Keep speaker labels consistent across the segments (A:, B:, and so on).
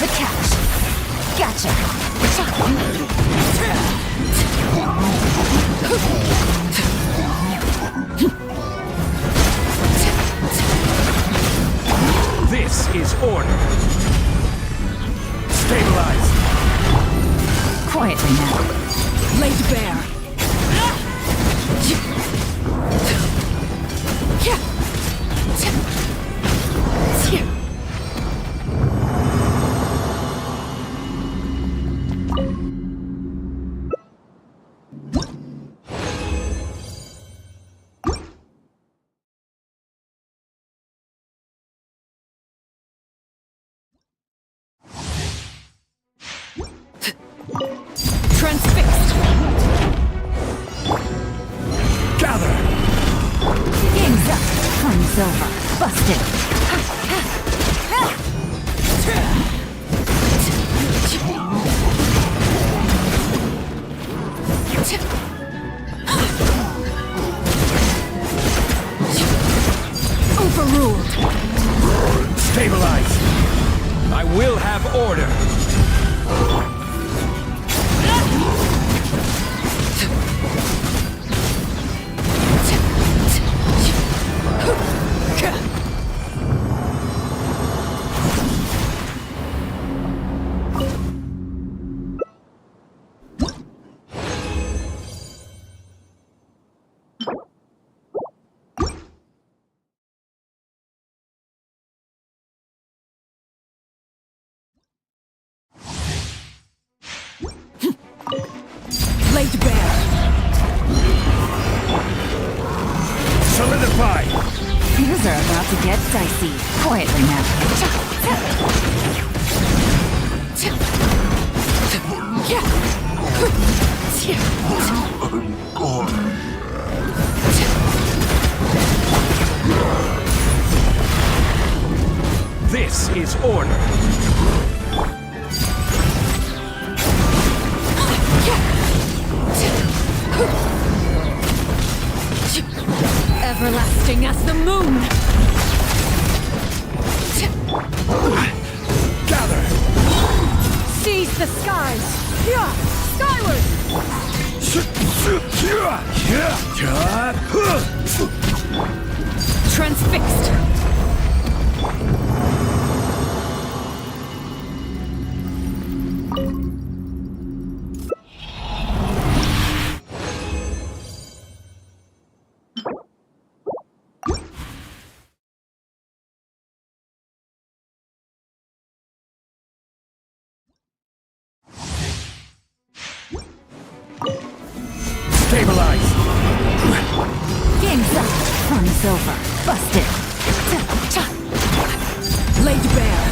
A: the catch. Gotcha.
B: This is order. Stabilize.
A: Quietly now.
C: Laid bare. Transfixed.
B: Gather.
A: Game's up. Time's over. Busted.
C: Overruled.
B: Stabilize. I will have order.
C: Laid bare.
B: Solidify.
A: Things are about to get dicey. Quietly now.
B: This is order.
C: Everlasting as the moon.
B: Gather.
C: Seize the skies. Yeah, skyward. Transfixed.
B: Stabilize.
A: Game's up. Time's over. Busted.
C: Laid bare.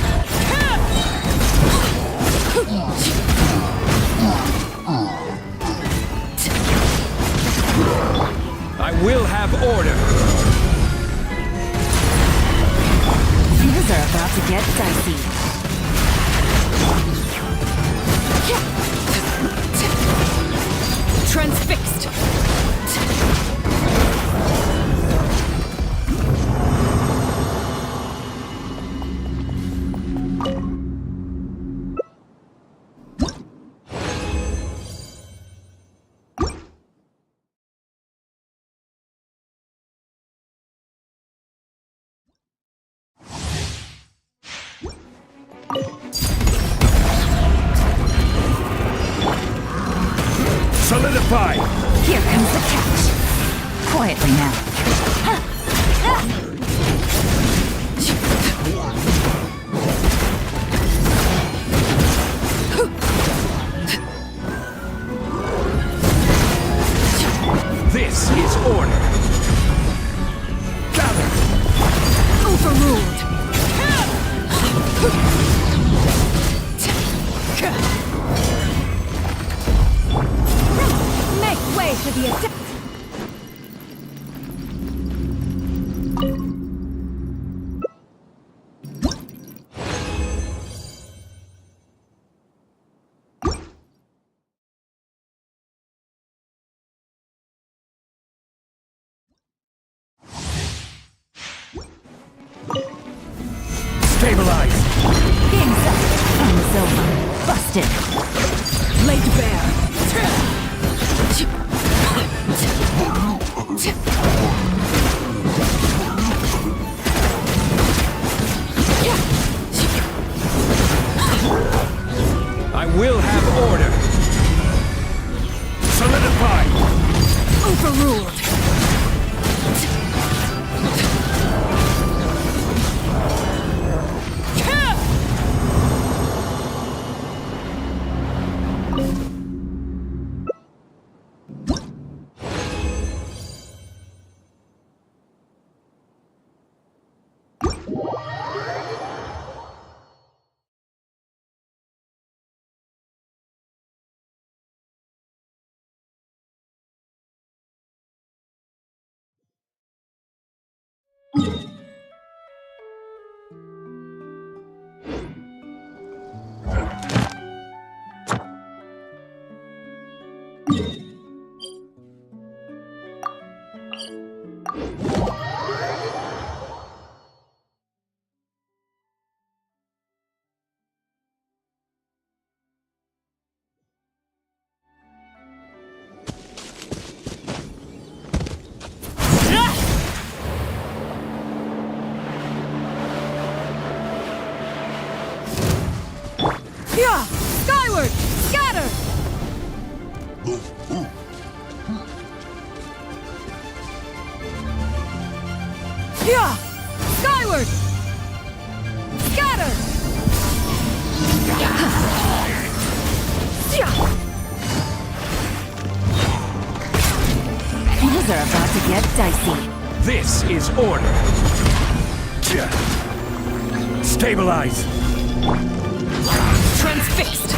B: I will have order.
A: Things are about to get dicey.
C: Transfixed.
B: Solidify.
A: Here comes the catch. Quietly now.
B: This is order. Gather.
C: Overruled. Make way for the attack.
B: Stabilize.
A: Game's up. Time's over. Busted.
C: Laid bare.
B: I will have order. Solidify.
C: Overruled. Yeah! Skyward! Scatter! Yeah! Skyward! Scatter!
A: Things are about to get dicey.
B: This is order. Stabilize.
C: Transfixed!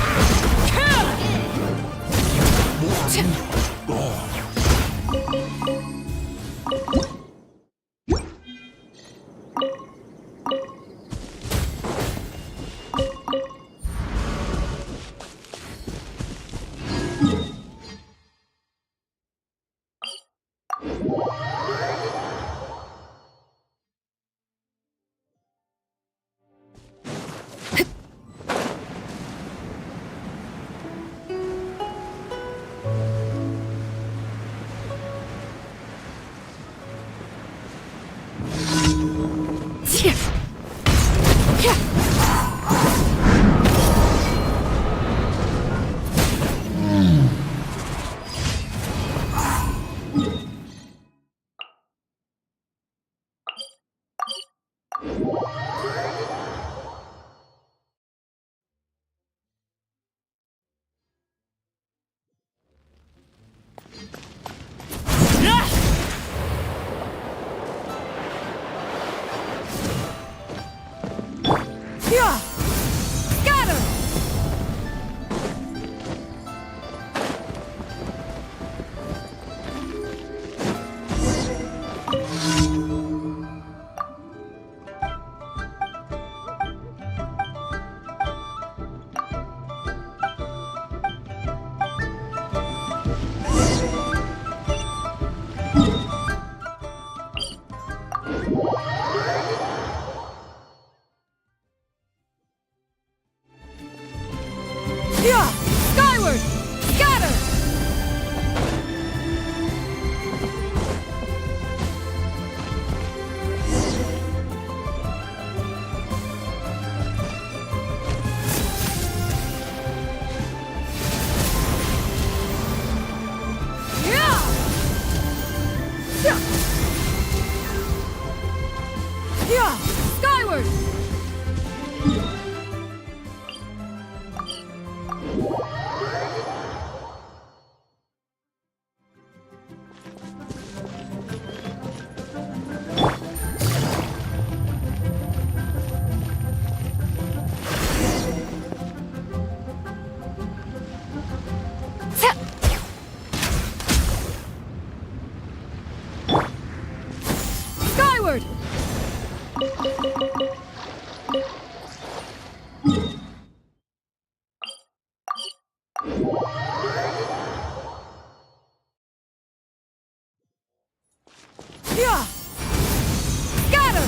C: Yeah! Scatter! Yeah! Skyward! Scatter! Yeah! Yeah! Yeah! Skyward! Skyward! Yeah! Scatter!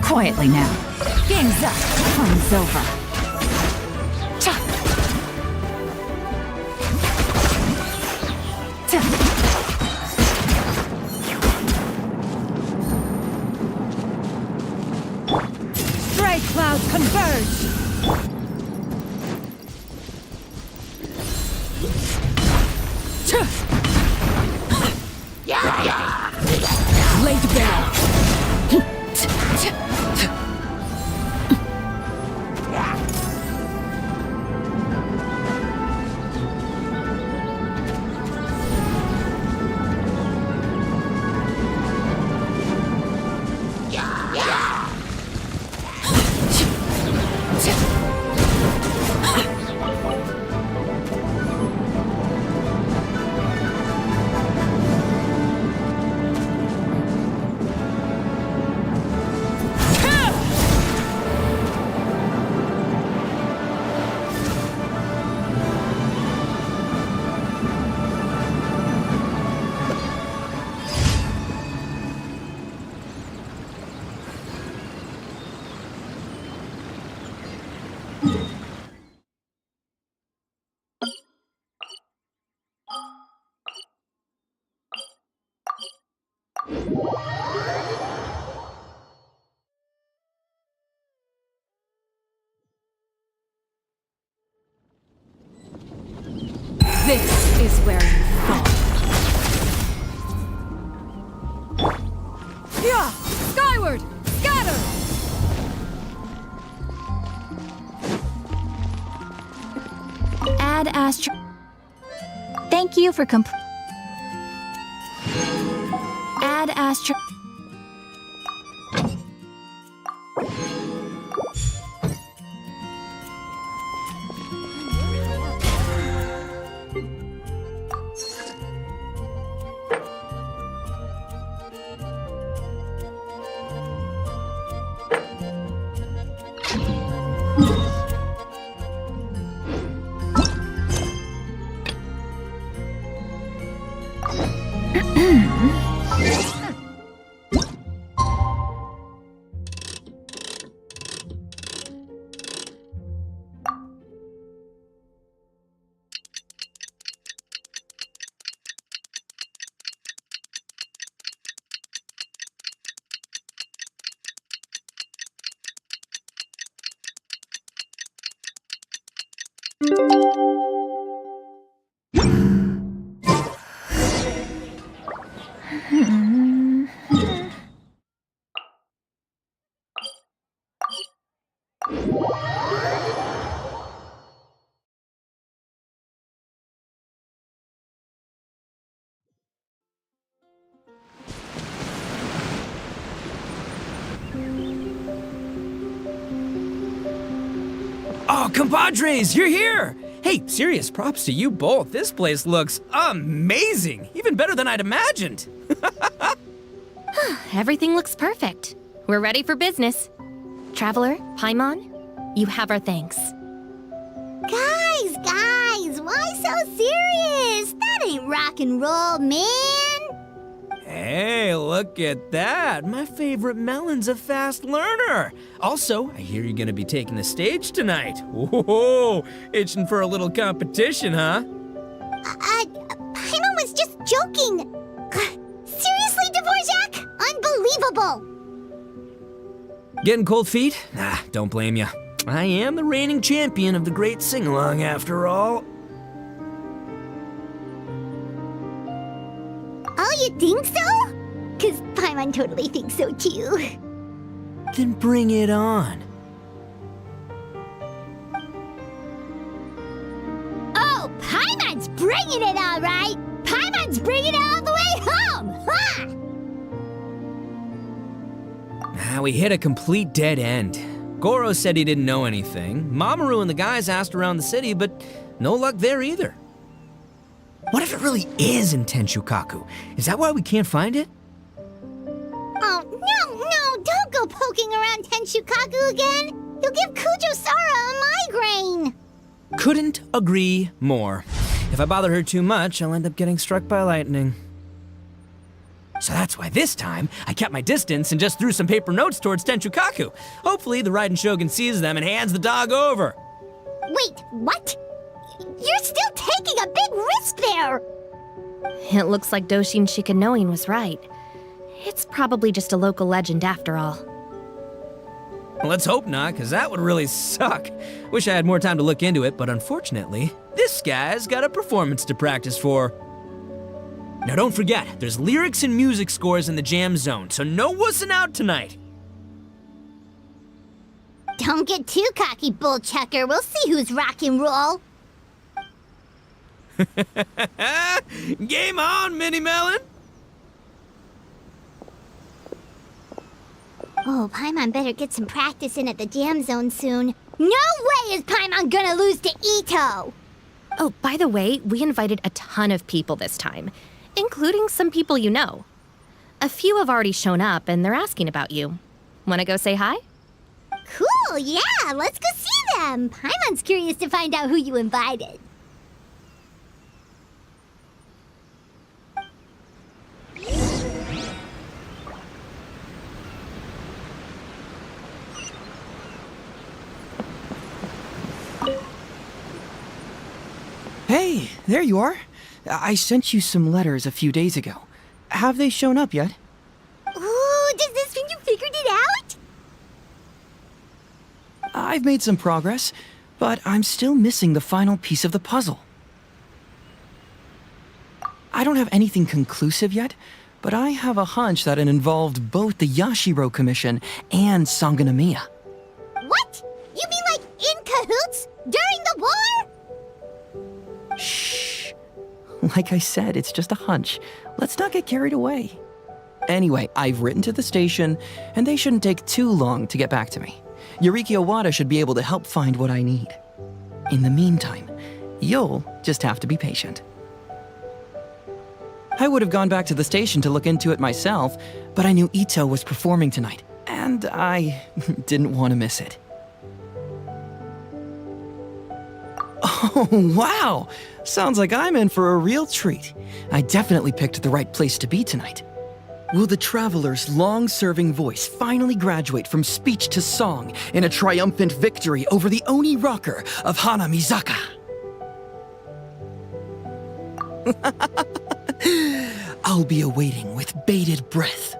A: Quietly now. Game's up. Fun's over. Cha. Ta.
C: Stray clouds converge! Laid bare! This is where you fall. Yeah! Skyward! Scatter!
D: Add Astro. Thank you for Add Astro.
B: Oh, compadres, you're here! Hey, serious props to you both. This place looks amazing. Even better than I'd imagined.
D: Everything looks perfect. We're ready for business. Traveler, Paimon, you have our thanks.
E: Guys, why so serious? That ain't rock and roll, man.
B: Hey, look at that. My favorite melon's a fast learner. Also, I hear you're gonna be taking the stage tonight. Whoa, itching for a little competition, huh?
E: Paimon was just joking. Seriously, Dvorak? Unbelievable.
B: Getting cold feet? Ah, don't blame ya. I am the reigning champion of the great sing-along after all.
E: Oh, you think so? Because Paimon totally thinks so too.
B: Then bring it on.
E: Oh, Paimon's bringing it all right! Paimon's bringing it all the way home! Ha!
B: We hit a complete dead end. Goro said he didn't know anything. Mamoru and the guys asked around the city, but no luck there either. What if it really is in Tenshukaku? Is that why we can't find it?
E: Oh, no, don't go poking around Tenshukaku again! You'll give Kujo-Sara a migraine!
B: Couldn't agree more. If I bother her too much, I'll end up getting struck by lightning. So that's why this time, I kept my distance and just threw some paper notes towards Tenshukaku. Hopefully, the Raiden Shogun sees them and hands the dog over.
E: Wait, what? You're still taking a big risk there!
D: It looks like Doshin Shikanoin was right. It's probably just a local legend after all.
B: Let's hope not, because that would really suck. Wish I had more time to look into it, but unfortunately, this guy's got a performance to practice for. Now don't forget, there's lyrics and music scores in the jam zone, so no wussing out tonight.
E: Don't get too cocky, bullchucker. We'll see who's rock and roll.
B: Game on, Mini Melon!
E: Oh, Paimon better get some practice in at the jam zone soon. No way is Paimon gonna lose to Ito!
D: Oh, by the way, we invited a ton of people this time, including some people you know. A few have already shown up, and they're asking about you. Wanna go say hi?
E: Cool, yeah, let's go see them. Paimon's curious to find out who you invited.
F: Hey, there you are. I sent you some letters a few days ago. Have they shown up yet?
E: Ooh, does this mean you figured it out?
F: I've made some progress, but I'm still missing the final piece of the puzzle. I don't have anything conclusive yet, but I have a hunch that it involved both the Yashiro Commission and Sangonomiya.
E: What? You mean like in cahoots? During the war?
F: Shh. Like I said, it's just a hunch. Let's not get carried away. Anyway, I've written to the station, and they shouldn't take too long to get back to me. Yuriki Owada should be able to help find what I need. In the meantime, you'll just have to be patient. I would have gone back to the station to look into it myself, but I knew Ito was performing tonight, and I didn't want to miss it. Oh, wow! Sounds like I'm in for a real treat. I definitely picked the right place to be tonight. Will the Traveler's long-serving voice finally graduate from speech to song in a triumphant victory over the Oni rocker of Hanamizaka? I'll be awaiting with bated breath.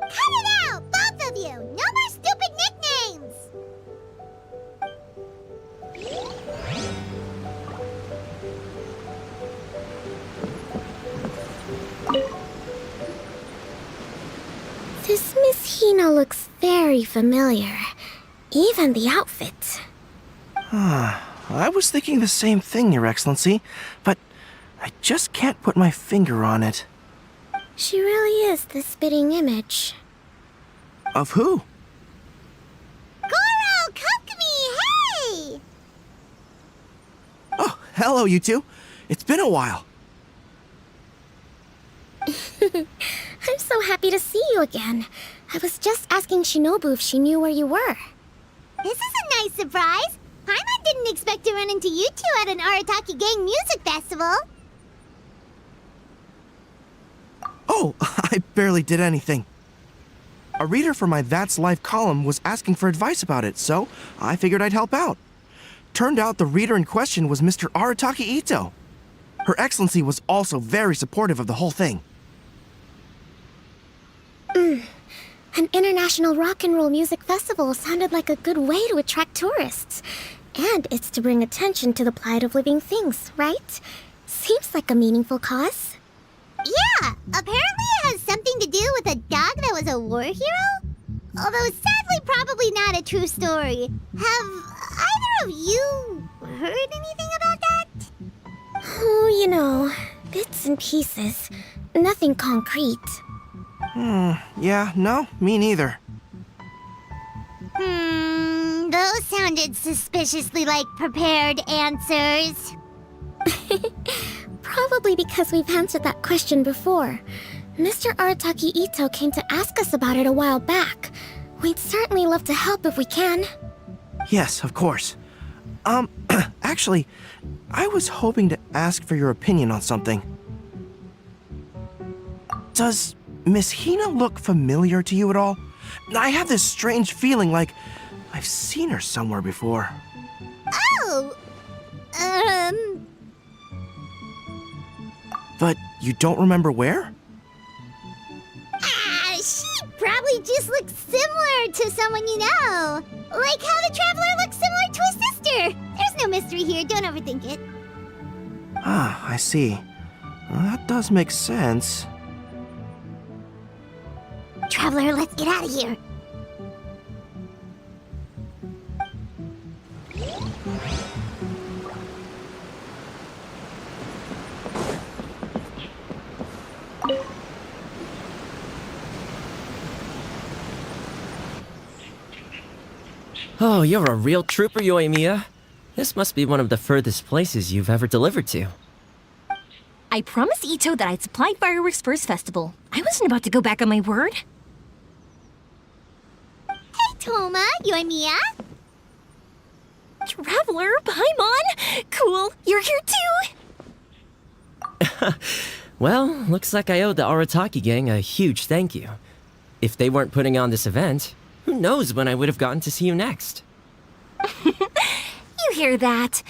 E: Cut it out, both of you! No more stupid nicknames!
G: This Miss Hina looks very familiar. Even the outfit.
H: I was thinking the same thing, Your Excellency, but I just can't put my finger on it.
G: She really is the spitting image.
H: Of who?
E: Goro, come to me, hey!
H: Oh, hello, you two. It's been a while.
G: I'm so happy to see you again. I was just asking Shinobu if she knew where you were.
E: This is a nice surprise. Paimon didn't expect to run into you two at an Arataki Gang music festival.
H: Oh, I barely did anything. A reader for my That's Life column was asking for advice about it, so I figured I'd help out. Turned out the reader in question was Mr. Arataki Ito. Her Excellency was also very supportive of the whole thing.
G: An international rock and roll music festival sounded like a good way to attract tourists. And it's to bring attention to the plight of living things, right? Seems like a meaningful cause.
E: Yeah, apparently it has something to do with a dog that was a war hero? Although sadly probably not a true story. Have either of you heard anything about that?
G: Oh, you know, bits and pieces. Nothing concrete.
H: Yeah, no, me neither.
E: Those sounded suspiciously like prepared answers.
G: Probably because we've answered that question before. Mr. Arataki Ito came to ask us about it a while back. We'd certainly love to help if we can.
H: Yes, of course. Actually, I was hoping to ask for your opinion on something. Does Miss Hina look familiar to you at all? I have this strange feeling like I've seen her somewhere before.
E: Oh!
H: But you don't remember where?
E: She probably just looks similar to someone you know. Like how the Traveler looks similar to his sister. There's no mystery here, don't overthink it.
H: Ah, I see. Well, that does make sense.
E: Traveler, let's get out of here.
I: Oh, you're a real trooper, Yoimiya. This must be one of the furthest places you've ever delivered to.
D: I promised Ito that I'd supply fireworks for his festival. I wasn't about to go back on my word.
E: Hey, Toma, Yoimiya.
D: Traveler, Paimon! Cool, you're here too!
I: Well, looks like I owe the Arataki gang a huge thank you. If they weren't putting on this event, who knows when I would have gotten to see you next.
D: You hear that?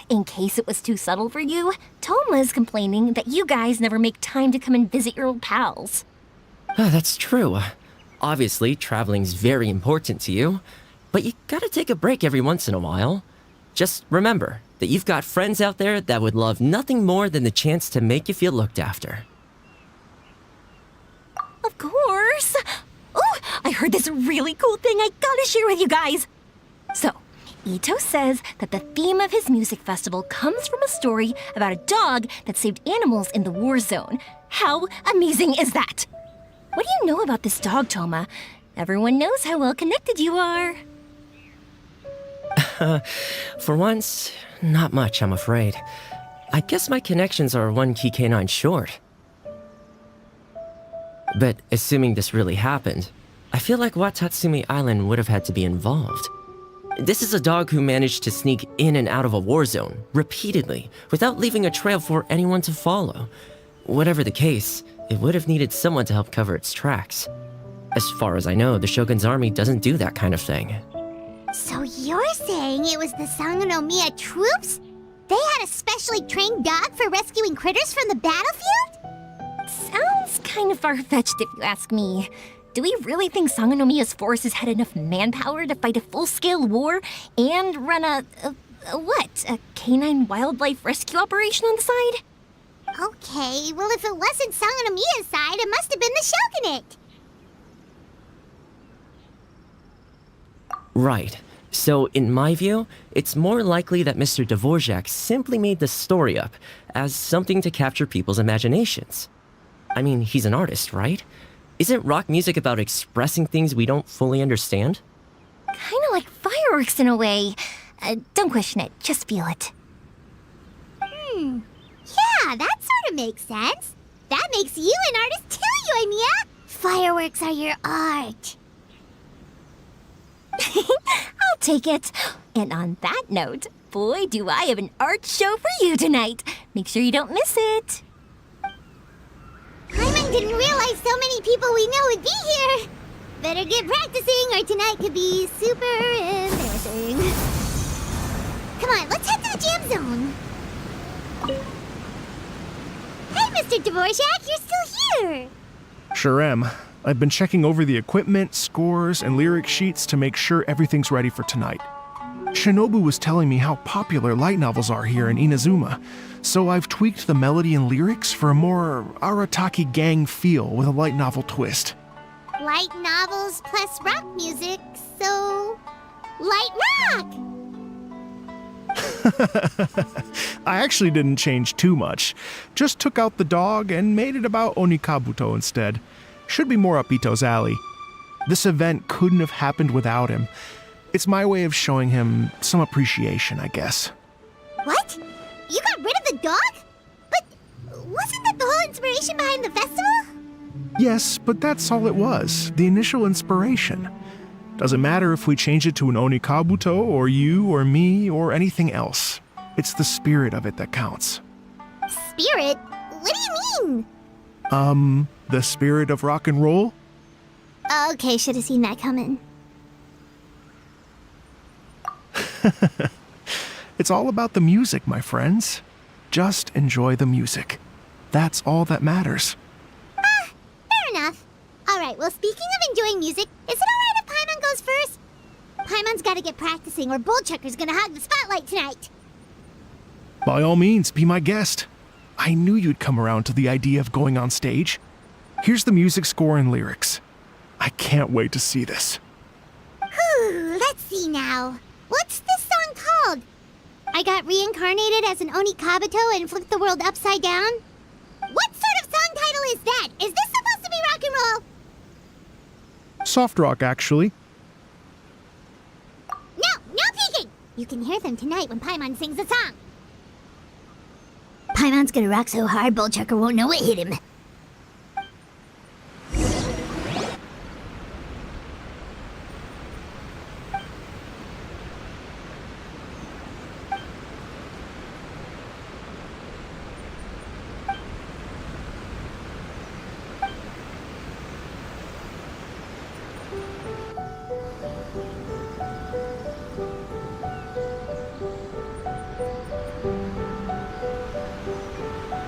D: In case it was too subtle for you, Toma's complaining that you guys never make time to come and visit your old pals.
I: That's true. Obviously, traveling's very important to you, but you gotta take a break every once in a while. Just remember that you've got friends out there that would love nothing more than the chance to make you feel looked after.
D: Of course! Oh, I heard this really cool thing I gotta share with you guys! So, Ito says that the theme of his music festival comes from a story about a dog that saved animals in the war zone. How amazing is that? What do you know about this dog, Toma? Everyone knows how well connected you are.
I: For once, not much, I'm afraid. I guess my connections are one key canine short. But assuming this really happened, I feel like Watatsumi Island would have had to be involved. This is a dog who managed to sneak in and out of a war zone, repeatedly, without leaving a trail for anyone to follow. Whatever the case, it would have needed someone to help cover its tracks. As far as I know, the Shogun's army doesn't do that kind of thing.
E: So you're saying it was the Sangonomiya troops? They had a specially trained dog for rescuing critters from the battlefield?
D: Sounds kind of far-fetched if you ask me. Do we really think Sangonomiya's forces had enough manpower to fight a full-scale war and run a canine wildlife rescue operation on the side?
E: Okay, well if it wasn't Sangonomiya's side, it must have been the Shogunate.
I: Right. So, in my view, it's more likely that Mr. Dvorak simply made the story up as something to capture people's imaginations. I mean, he's an artist, right? Isn't rock music about expressing things we don't fully understand?
D: Kinda like fireworks in a way. Don't question it, just feel it.
E: Yeah, that sort of makes sense. That makes you an artist too, Yoimiya. Fireworks are your art.
D: I'll take it. And on that note, boy, do I have an art show for you tonight. Make sure you don't miss it.
E: Paimon didn't realize so many people we know would be here. Better get practicing or tonight could be super embarrassing. Come on, let's head to the jam zone. Hey, Mr. Dvorak, you're still here.
J: Sure am. I've been checking over the equipment, scores, and lyric sheets to make sure everything's ready for tonight. Shinobu was telling me how popular light novels are here in Inazuma, so I've tweaked the melody and lyrics for a more Arataki gang feel with a light novel twist.
E: Light novels plus rock music, so... light rock!
J: I actually didn't change too much. Just took out the dog and made it about Onikabuto instead. Should be more up Ito's alley. This event couldn't have happened without him. It's my way of showing him some appreciation, I guess.
E: What? You got rid of the dog? But wasn't that the whole inspiration behind the festival?
J: Yes, but that's all it was. The initial inspiration. Doesn't matter if we change it to an Onikabuto, or you, or me, or anything else. It's the spirit of it that counts.
E: Spirit? What do you mean?
J: The spirit of rock and roll?
E: Okay, should have seen that coming.
J: It's all about the music, my friends. Just enjoy the music. That's all that matters.
E: Fair enough. Alright, well, speaking of enjoying music, is it alright if Paimon goes first? Paimon's gotta get practicing, or Bullchucker's gonna hog the spotlight tonight.
J: By all means, be my guest. I knew you'd come around to the idea of going on stage. Here's the music score and lyrics. I can't wait to see this.
E: Whew, let's see now. What's this song called? I got reincarnated as an Onikabuto and flipped the world upside down? What sort of song title is that? Is this supposed to be rock and roll?
J: Soft rock, actually.
E: No peeking! You can hear them tonight when Paimon sings a song. Paimon's gonna rock so hard, Bullchucker won't know what hit him.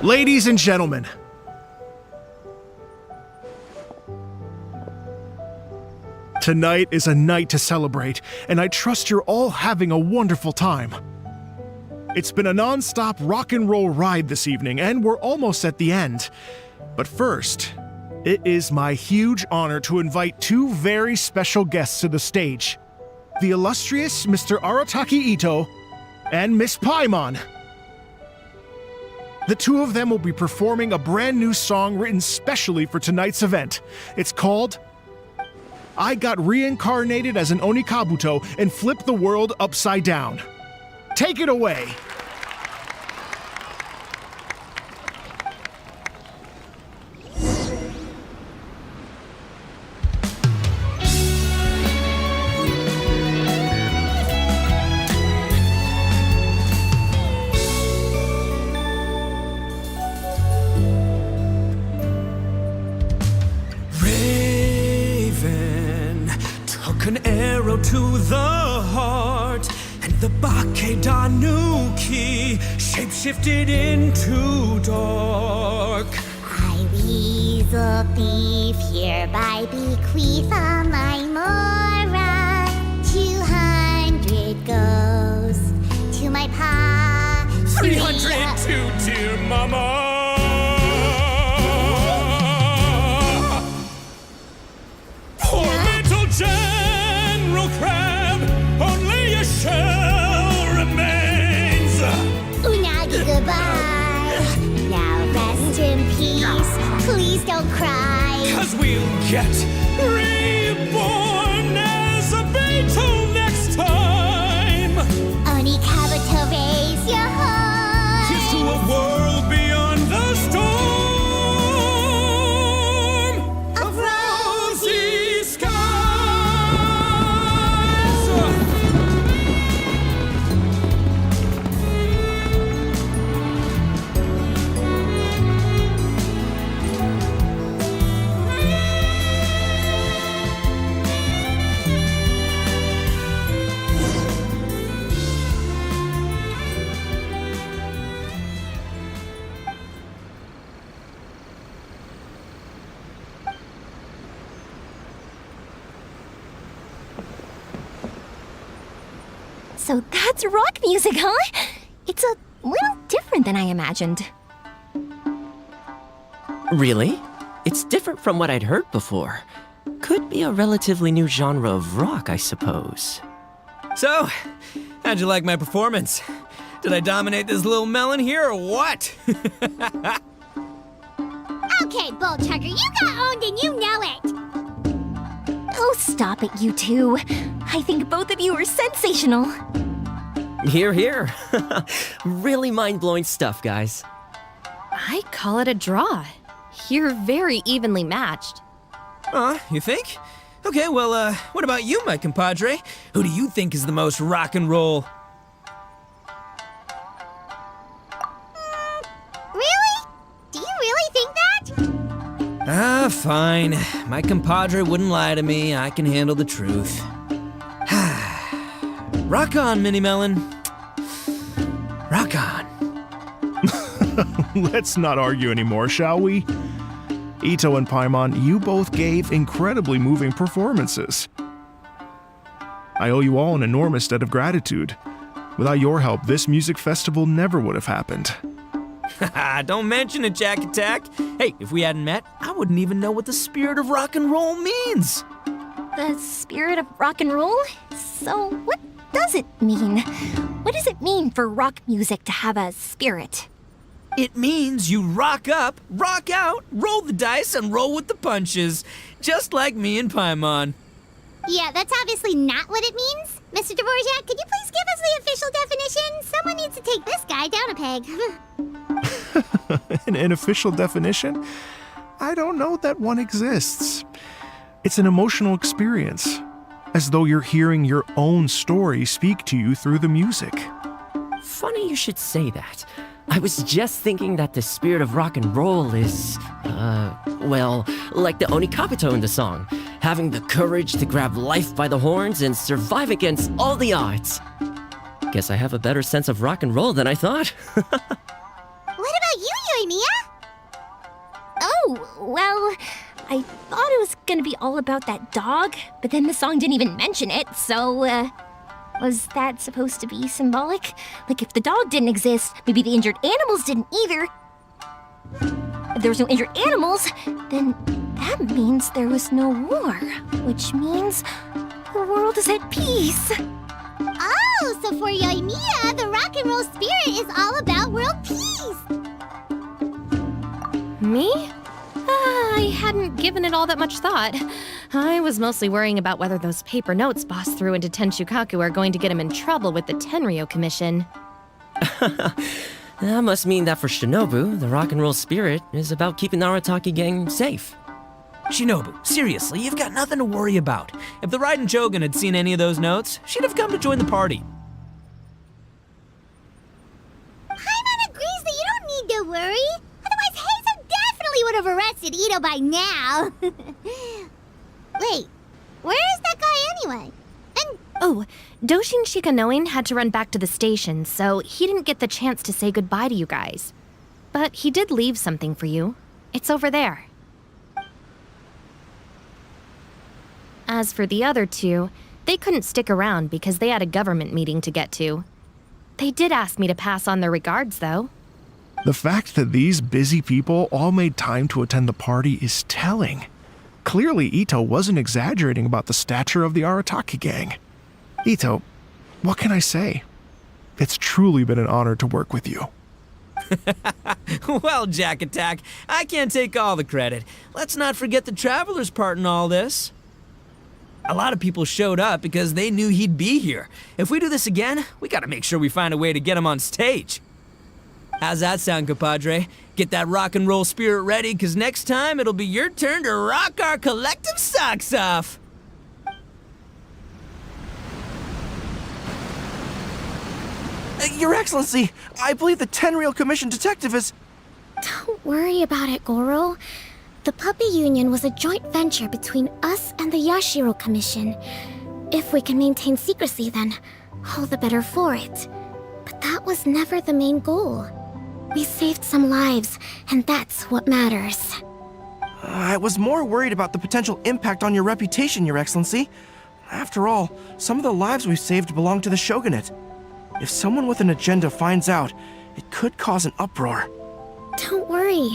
J: Ladies and gentlemen, tonight is a night to celebrate, and I trust you're all having a wonderful time. It's been a non-stop rock and roll ride this evening, and we're almost at the end. But first, it is my huge honor to invite two very special guests to the stage. The illustrious Mr. Arataki Ito and Miss Paimon. The two of them will be performing a brand new song written specially for tonight's event. It's called I Got Reincarnated as an Onikabuto and Flipped the World Upside Down. Take it away!
B: An arrow to the heart, and the Bakedanuki shapeshifted into dark.
E: I, weasel thief, hereby bequeath all my mora. 200 goes to my pa.
B: 300 to dear mama. Poor little General Crab, only a shell remains.
E: Unagi, goodbye. Now rest in peace. Please don't cry.
B: 'Cause we'll get reborn as a beetle next time.
E: Onikabuto, raise your heart.
B: Here's to a world beyond the storm of rosy skies.
D: So that's rock music, huh? It's a little different than I imagined.
I: Really? It's different from what I'd heard before. Could be a relatively new genre of rock, I suppose.
B: So, how'd you like my performance? Did I dominate this little melon here or what?
E: Okay, Bull Tucker, you got owned and you know it.
D: Oh, stop it, you two. I think both of you are sensational.
I: Hear, hear. Really mind-blowing stuff, guys.
C: I call it a draw. You're very evenly matched.
B: You think? Okay, well, what about you, my compadre? Who do you think is the most rock and roll?
E: Really? Do you really think that?
B: Fine. My compadre wouldn't lie to me. I can handle the truth. Rock on, Mini Melon. Rock on.
J: Let's not argue anymore, shall we? Ito and Paimon, you both gave incredibly moving performances. I owe you all an enormous debt of gratitude. Without your help, this music festival never would have happened.
B: Don't mention it, Jack Attack. Hey, if we hadn't met, I wouldn't even know what the spirit of rock and roll means.
D: The spirit of rock and roll? So what does it mean? What does it mean for rock music to have a spirit?
B: It means you rock up, rock out, roll the dice, and roll with the punches. Just like me and Paimon.
E: Yeah, that's obviously not what it means. Mr. Dvorak, could you please give us the official definition? Someone needs to take this guy down a peg.
J: An official definition? I don't know that one exists. It's an emotional experience, as though you're hearing your own story speak to you through the music.
I: Funny you should say that. I was just thinking that the spirit of rock and roll is, well, like the Onikapito in the song, having the courage to grab life by the horns and survive against all the odds. Guess I have a better sense of rock and roll than I thought.
E: What about you, Yoimiya?
D: Oh, well, I thought it was gonna be all about that dog, but then the song didn't even mention it, so, was that supposed to be symbolic? Like, if the dog didn't exist, maybe the injured animals didn't either. If there was no injured animals, then that means there was no war, which means the world is at peace.
E: Oh, so for Yoimiya, the rock and roll spirit is all about world peace.
C: Me? I hadn't given it all that much thought. I was mostly worrying about whether those paper notes Boss threw into Tenchukaku are going to get him in trouble with the Tenryo Commission.
I: That must mean that for Shinobu, the rock and roll spirit is about keeping the Arataki gang safe.
B: Shinobu, seriously, you've got nothing to worry about. If the Raiden Jogan had seen any of those notes, she'd have come to join the party.
E: Paimon agrees that you don't need to worry. Otherwise, Heizo definitely would have arrested Ito by now. Wait, where is that guy anyway? And
C: Oh, Doshin Shikanoin had to run back to the station, so he didn't get the chance to say goodbye to you guys. But he did leave something for you. It's over there. As for the other two, they couldn't stick around because they had a government meeting to get to. They did ask me to pass on their regards, though.
J: The fact that these busy people all made time to attend the party is telling. Clearly, Ito wasn't exaggerating about the stature of the Arataki gang. Ito, what can I say? It's truly been an honor to work with you.
B: Well, Jack Attack, I can't take all the credit. Let's not forget the Traveler's part in all this. A lot of people showed up because they knew he'd be here. If we do this again, we gotta make sure we find a way to get him on stage. How's that sound, compadre? Get that rock and roll spirit ready, because next time it'll be your turn to rock our collective socks off.
H: Your Excellency, I believe the Tenryo Commission detective is...
G: Don't worry about it, Goro. The Puppy Union was a joint venture between us and the Yashiro Commission. If we can maintain secrecy, then all the better for it. But that was never the main goal. We saved some lives, and that's what matters.
H: I was more worried about the potential impact on your reputation, Your Excellency. After all, some of the lives we've saved belong to the shogunate. If someone with an agenda finds out, it could cause an uproar.
G: Don't worry.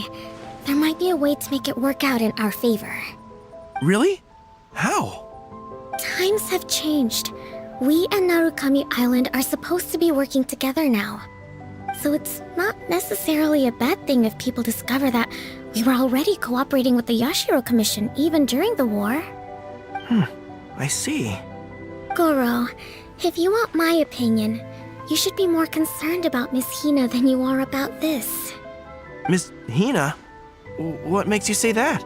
G: There might be a way to make it work out in our favor.
H: Really? How?
G: Times have changed. We and Narukami Island are supposed to be working together now. So it's not necessarily a bad thing if people discover that we were already cooperating with the Yashiro Commission even during the war.
H: I see.
G: Goro, if you want my opinion, you should be more concerned about Miss Hina than you are about this.
H: Miss Hina? What makes you say that?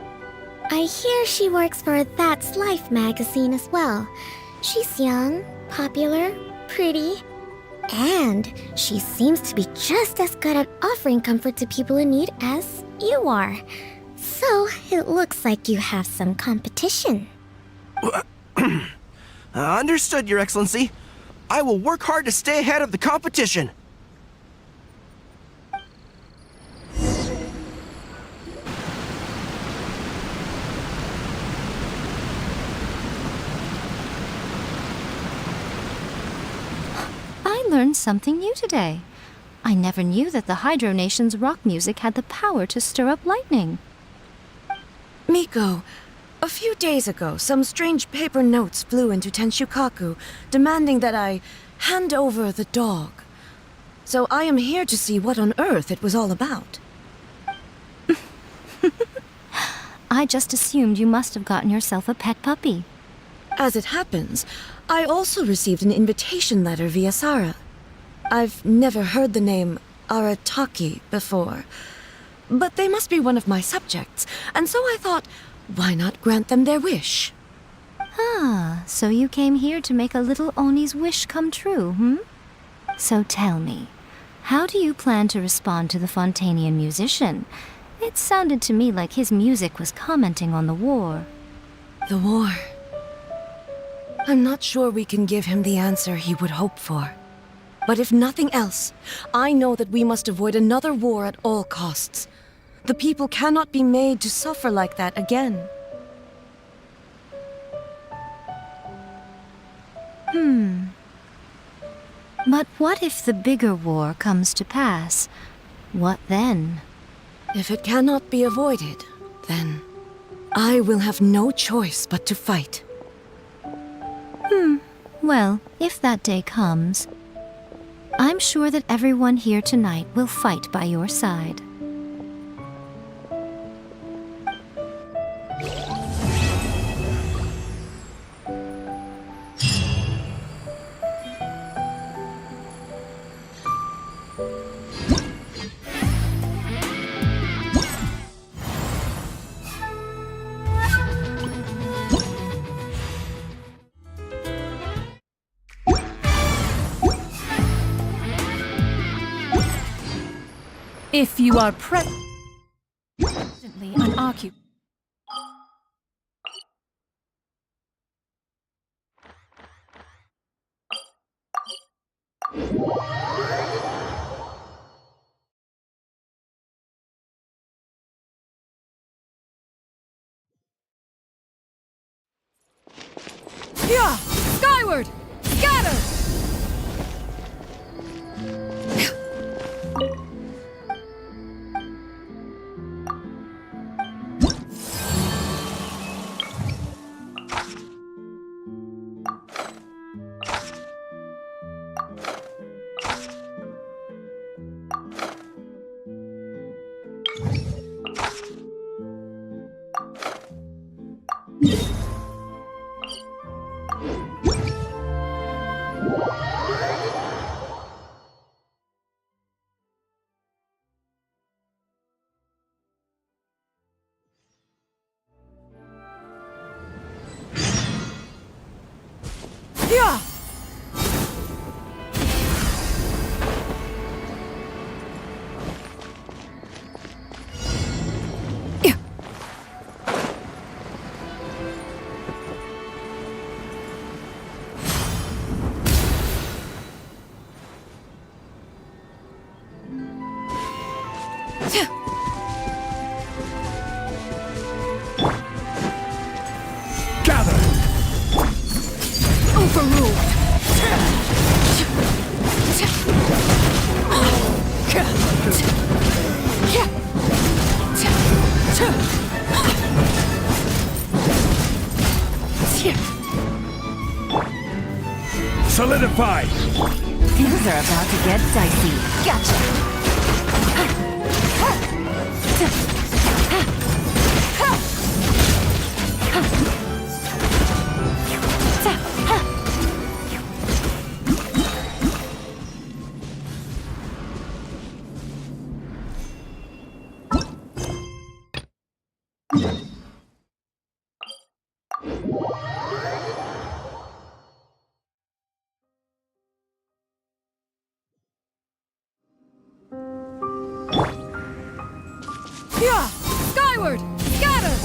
G: I hear she works for That's Life magazine as well. She's young, popular, pretty, and she seems to be just as good at offering comfort to people in need as you are. So it looks like you have some competition.
H: Understood, Your Excellency. I will work hard to stay ahead of the competition.
A: I learned something new today. I never knew that the Hydro Nation's rock music had the power to stir up lightning.
K: Miko, a few days ago, some strange paper notes flew into Tenshukaku, demanding that I hand over the dog. So I am here to see what on earth it was all about.
A: I just assumed you must have gotten yourself a pet puppy.
K: As it happens, I also received an invitation letter via Sara. I've never heard the name Arataki before, but they must be one of my subjects, and so I thought, why not grant them their wish?
A: Ah, so you came here to make a little Oni's wish come true, So tell me, how do you plan to respond to the Fontanian musician? It sounded to me like his music was commenting on the war.
K: The war. I'm not sure we can give him the answer he would hope for. But if nothing else, I know that we must avoid another war at all costs. The people cannot be made to suffer like that again.
A: But what if the bigger war comes to pass? What then?
K: If it cannot be avoided, then I will have no choice but to fight.
A: Well, if that day comes, I'm sure that everyone here tonight will fight by your side. If you are presently unoccupied.
K: Yeah! Skyward! Scatter! Yeah!
J: Solidify!
A: Things are about to get dicey. Gotcha.
K: Yeah! Skyward! Scatter!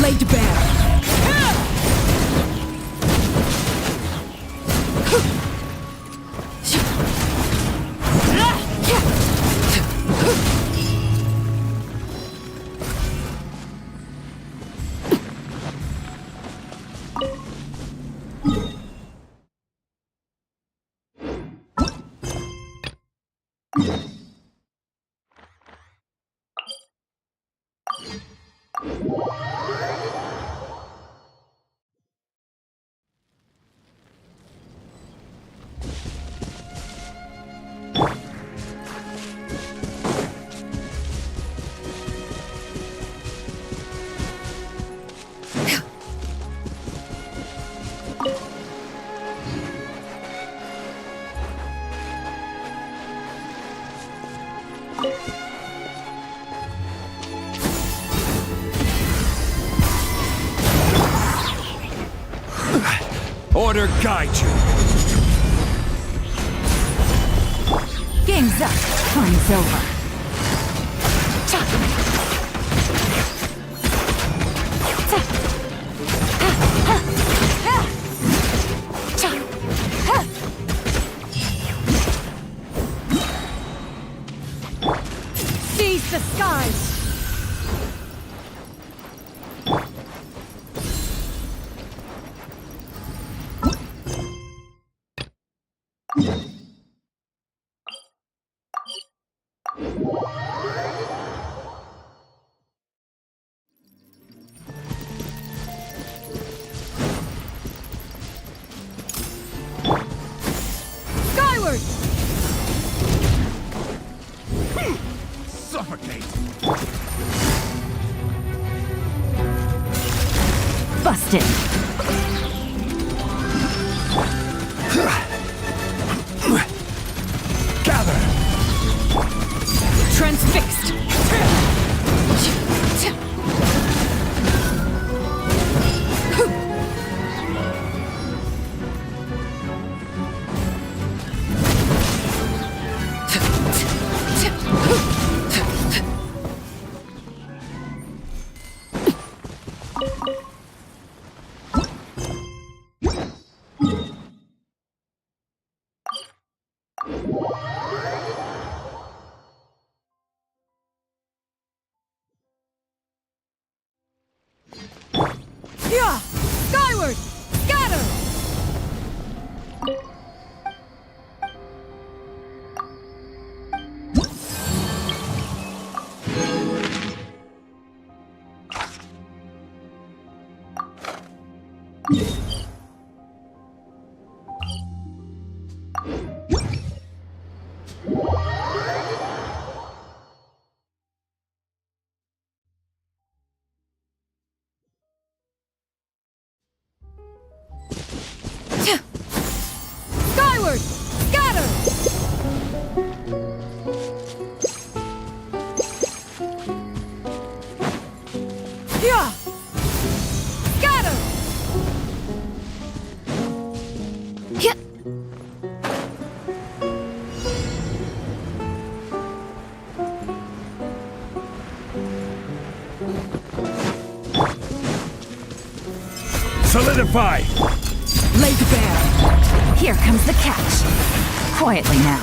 K: Laid bare!
J: Order guide you.
A: Game's up. Time's over.
K: Seize the skies! Skyward!
J: Suffocate!
A: Busted.
J: Gather!
K: Transfixed! Yeah! Skyward! Scatter! Skyward! Scatter! Yeah! Scatter! Yeah!
J: Solidify!
A: Laid bare. Here comes the catch. Quietly now.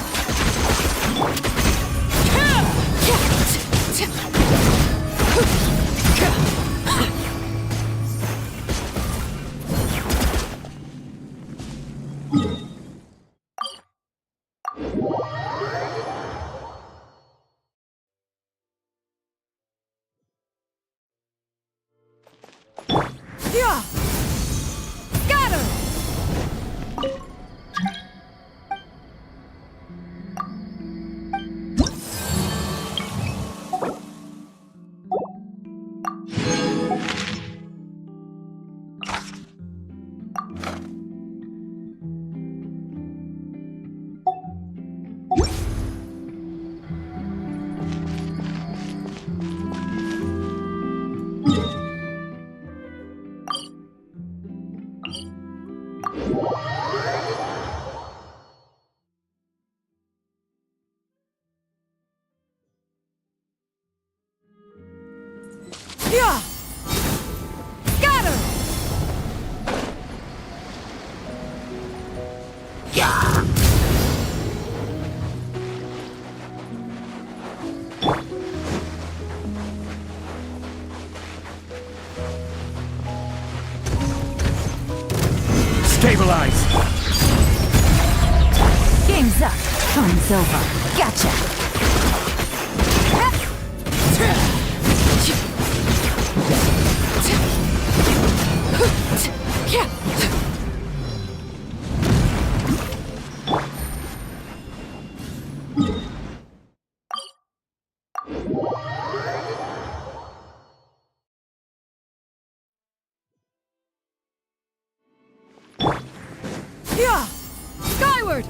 L: Stabilize!
A: Game's up. Fun's over. Gotcha.
K: Yeah! Skyward!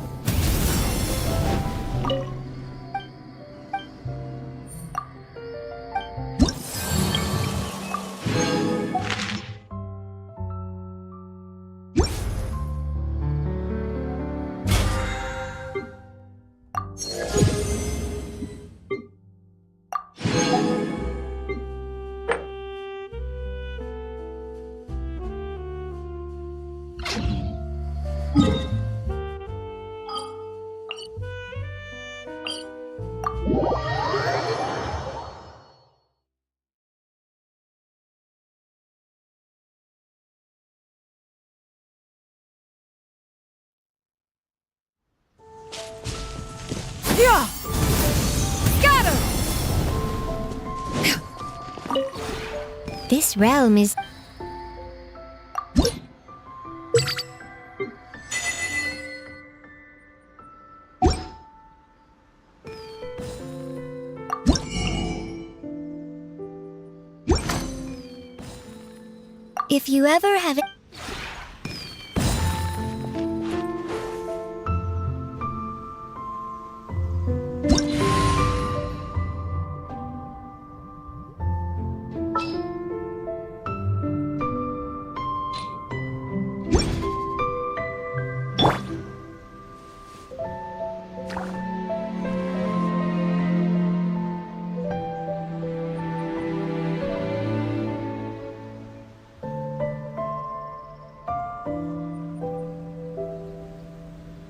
K: Yeah! Scatter!
E: This realm is... If you ever have it...